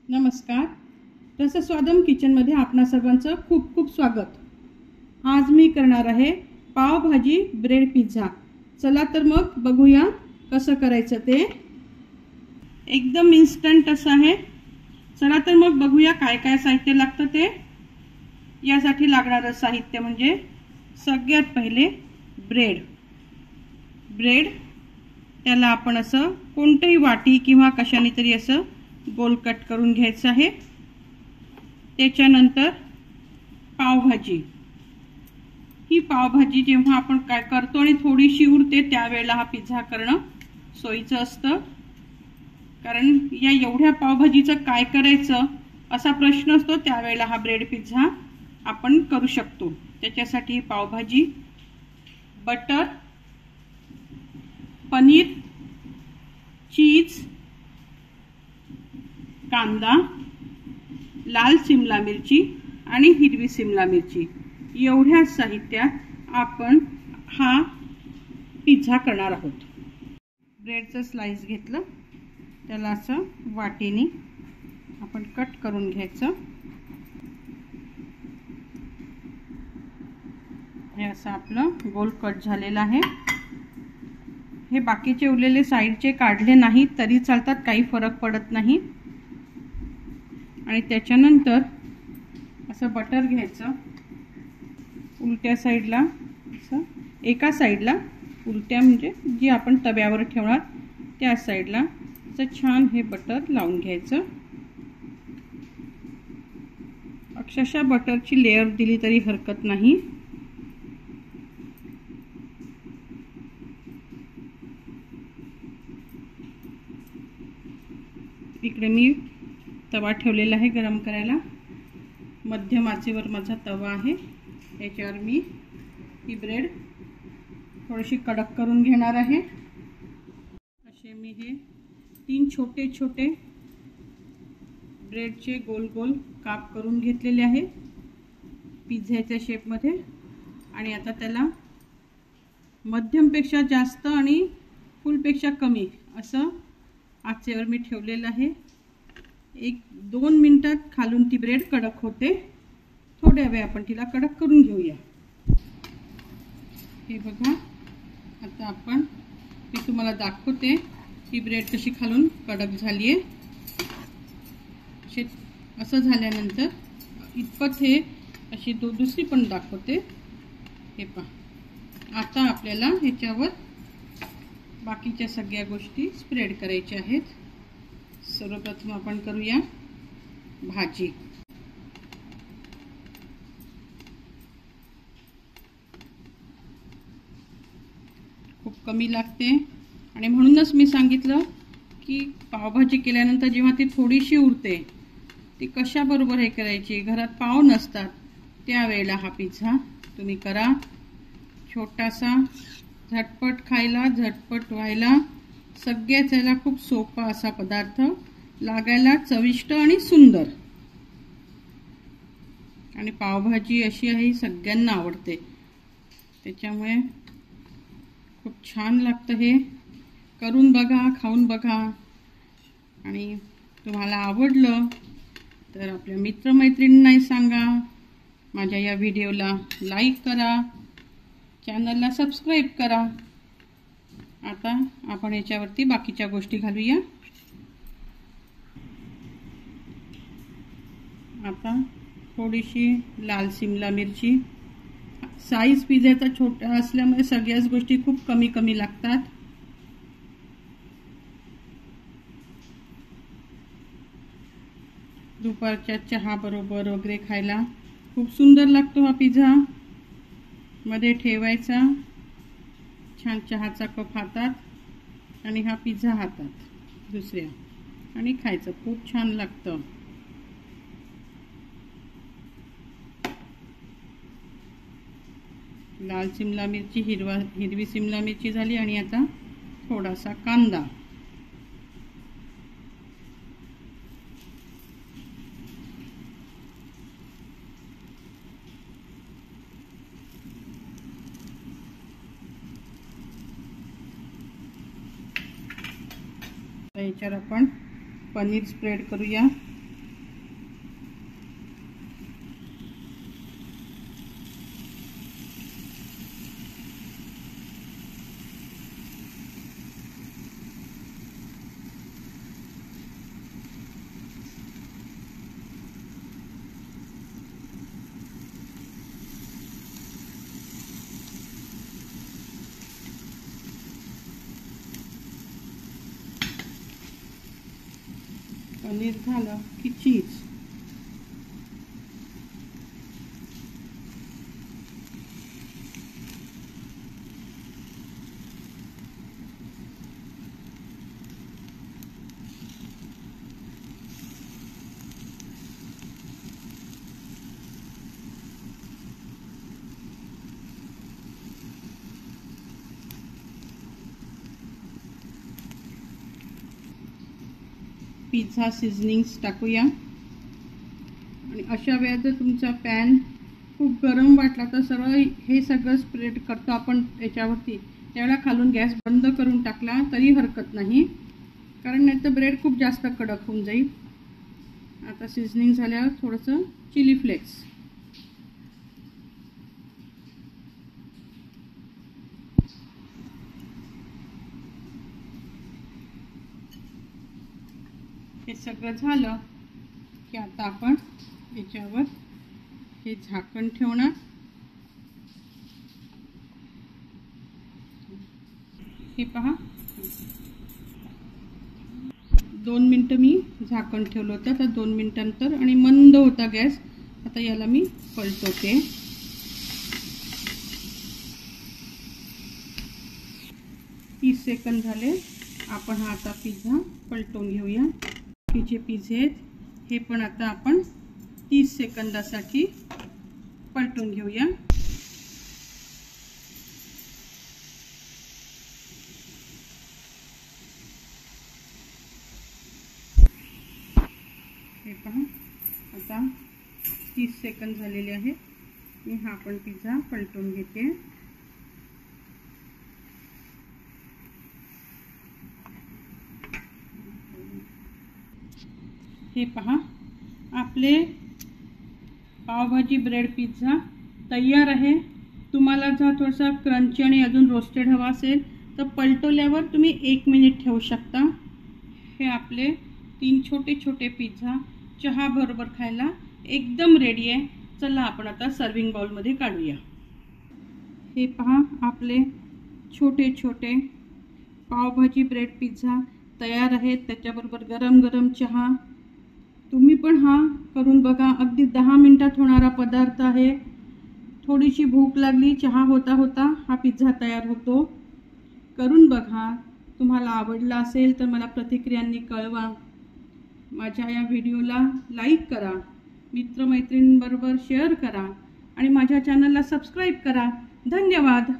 नमस्कार, रसस्वादम किचनमध्ये आपणा सर्वांचं खूप खूप स्वागत। आज मी करणार आहे पावभाजी ब्रेड पिझ्झा। चला तर मग बघूया कसं करायचं ते। एकदम इन्स्टंट असं आहे। चला तर मग बघूया काय काय साहित्य लागतं ते। यासाठी लागणारं साहित्य म्हणजे सगळ्यात पहिले ब्रेड त्याला आपण असं कोणतीही वाटी किंवा कशाने तरी असं गोल कट करून घ्यायचं आहे। त्याच्यानंतर पावभाजी, ही पावभाजी जेव्हा आपण काय करतो आणि थोडीशी उरते त्यावेळेला हा पिझ्झा करणं सोयीचं असतं, कारण या एवढ्या पावभाजीचं काय करायचं असा प्रश्न असतो। त्यावेळेला हा ब्रेड पिझ्झा आपण करू शकतो। त्याच्यासाठी पावभाजी, बटर, पनीर, चीज, कांदा, लाल सिमला मिरची आणि हिरवी सिमला मिरची, एवढ्या साहित्यात आपण हा पिझ्झा करणार आहोत। ब्रेडचं स्लाइस घेतलं, त्याला असं वाटीने आपण कट करून घ्यायचं। हे असं आपलं गोल कट झालेलं आहे। हे बाकीचे उरलेले साइडचे काढले नाही तरी चालतात, काही फरक पडत नाही। आणि त्याच्यानंतर असं बटर घ्यायचं, उलट्या साइडला असं, एका साइडला उलट्या म्हणजे जी आपण तव्यावर ठेवणार त्या साइडला असं छान हे बटर लावून घ्यायचं। अक्षरशः बटरची लेयर दिली तरी हरकत नाही। इकडे मी तवा ठेवलेला आहे गरम करायला। मध्यम आचेवर माझा तवा आहे। याच्यावर मी ही ब्रेड थोडीशी कडक करून घेणार आहे। असे मी हे 3 छोटे छोटे ब्रेडचे गोल गोल काप करून घेतलेले आहे पिझ्झाच्या शेपमध्ये। आणि आता त्याला मध्यमपेक्षा जास्त आणि फुलपेक्षा कमी असं आचेवर मी ठेवलेलं आहे। 1-2 मिनिटात खालून ती ब्रेड कडक होते। थोड्या वेळ आपण तिला कडक करून घेऊया। हे बघा, आता आपण मी तुम्हाला दाखवते ही ब्रेड कशी खालून कडक झाली आहे। असं झाल्यानंतर इतपत हे अशी दुसरी पण दाखवते। हे पहा, आता आपल्याला ह्याच्यावर बाकीच्या सगळ्या गोष्टी स्प्रेड करायच्या आहेत। सर्वप्रथम आपण करूया भाजी। खूप कमी लागते आणि म्हणूनच मी सांगितलं की पावभाजी केल्यानंतर जेव्हा ती थोडीशी उरते ती कशा बरोबर हे करायची, घरात पाव नसतात त्यावेळेला हा पिझ्झा तुम्ही करा। छोटासा, झटपट खायला, झटपट व्हायला, सगळ्याच याला खूप सोपा असा पदार्थ, लागायला चविष्ट आणि सुंदर। आणि पावभाजी अशी आहे सगळ्यांना आवडते, त्याच्यामुळे खूप छान लागतं। हे करून बघा, खाऊन बघा आणि तुम्हाला आवडलं तर आपल्या मित्रमैत्रिणींनाही सांगा। माझ्या या व्हिडिओला लाईक करा, चॅनलला सबस्क्राइब करा। आता आपण याच्यावरती बाकीच्या गोष्टी घालूया। आता थोडीशी लाल सिमला मिरची, साईज पिझ्झाचा छोटा असल्यामुळे सगळ्याच गोष्टी खूप कमी कमी लागतात। दुपारच्या चहा बरोबर वगैरे खायला खूप सुंदर लागतो हा पिझ्झा। मध्ये ठेवायचा, छान चहाचा कप हातात आणि हा पिझ्झा हातात दुसऱ्या, आणि खायचं, खूप छान लागतं। लाल सिमला मिरची, हिरवी सिमला मिरची झाली आणि आता थोडासा कांदा। याच्यावर आपण पनीर स्प्रेड करूया. पनीर झालं की चीज. पिझ्झा सीझनिंग्स टाकूया. आणि अशा वेळेस जर तुमचा पॅन खूप गरम वाटला तर सरळ हे सगळं स्प्रेड करतो आपण याच्यावरती, त्यावेळेला खालून गॅस बंद करून टाकला तरी हरकत नाही, कारण नाही तर ब्रेड खूप जास्त कडक होऊन जाईल. आता सीझनिंग झाल्यावर थोडंसं चिली फ्लेक्स. हे सगळं झालं की आता आपण याच्यावर हे झाकण ठेवणार. हे पहा, 2 मिनिटं मी झाकण ठेवलं होतं. तर 2 मिनिटांनंतर आणि मंद होता गॅस. आता याला मी पलटवते. तीस सेकंद झाले. आपण हा आता पिझ्झा पलटवून घेऊया. हे जे पिझ्झे आहेत हे पण आता आपण 30 सेकंदासाठी पलटून घेऊया. हे पहा, आता 30 सेकंद झालेले आहेत. मी हा पण पिझ्झा पलटून घेते. हे पहा, आपले पावभाजी ब्रेड पिझ्झा तयार आहे. तुम्हाला जर थोडासा क्रंची आणि अजून रोस्टेड हवा असेल तर पलटवल्यावर तुम्ही 1 मिनिट ठेवू शकता. हे आपले 3 छोटे छोटे पिझ्झा चहा बरोबर खायला एकदम रेडी आहे. चला आपण आता सर्विंग बाउलमध्ये काढूया. हे पहा, आपले छोटे छोटे पावभाजी ब्रेड पिझ्झा तयार आहेत. त्याच्याबरोबर गरम गरम चहा. तुम्ही पण हा करून बघा. अगदी 10 मिनिटात होणारा पदार्थ आहे. थोडीशी भूक लागली, चहा होता होता हा पिझ्झा तयार होतो. करून बघा. तुम्हाला आवडला असेल तर मला प्रतिक्रियांनी कळवा. माझ्या या व्हिडिओला लाईक करा, मित्रमैत्रिणींबरोबर शेअर करा आणि माझ्या चॅनलला सबस्क्राईब करा. धन्यवाद.